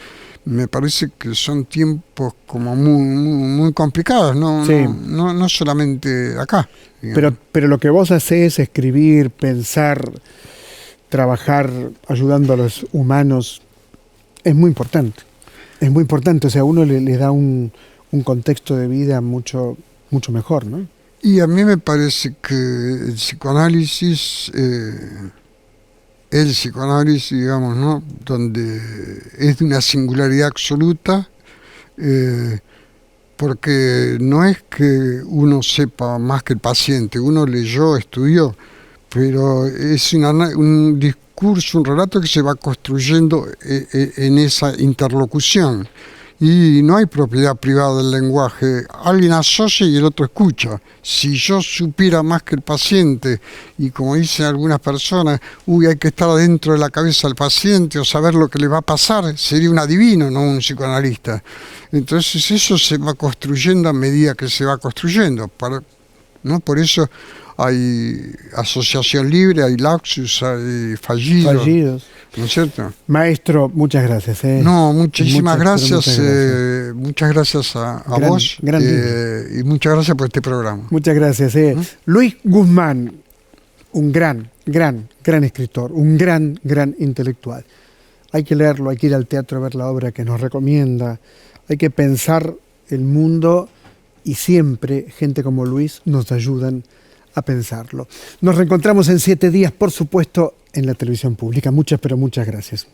me parece que son tiempos como muy complicados, Sí. no solamente acá. Digamos. Pero lo que vos hacés, escribir, pensar, trabajar ayudando a los humanos, es muy importante. Es muy importante, o sea, uno le da un contexto de vida mucho mejor, ¿no? Y a mí me parece que el psicoanálisis, digamos, ¿no? Donde es de una singularidad absoluta, porque no es que uno sepa más que el paciente, uno leyó, estudió, pero es un discurso, un relato que se va construyendo en esa interlocución. Y no hay propiedad privada del lenguaje. Alguien asocia y el otro escucha. Si yo supiera más que el paciente, y como dicen algunas personas, hay que estar dentro de la cabeza del paciente o saber lo que le va a pasar, sería un adivino, no un psicoanalista. Entonces eso se va construyendo a medida que se va construyendo, ¿no? Por eso hay asociación libre, hay lapsus, hay fallidos. ¿No es cierto? Maestro, muchas gracias. No, muchísimas gracias. Gracias. Muchas gracias a vos y muchas gracias por este programa. Muchas gracias. Luis Guzmán, un gran escritor, un gran intelectual. Hay que leerlo, hay que ir al teatro a ver la obra que nos recomienda, hay que pensar el mundo y siempre gente como Luis nos ayudan a pensarlo. Nos reencontramos en 7 días, por supuesto, en la televisión pública. Muchas gracias.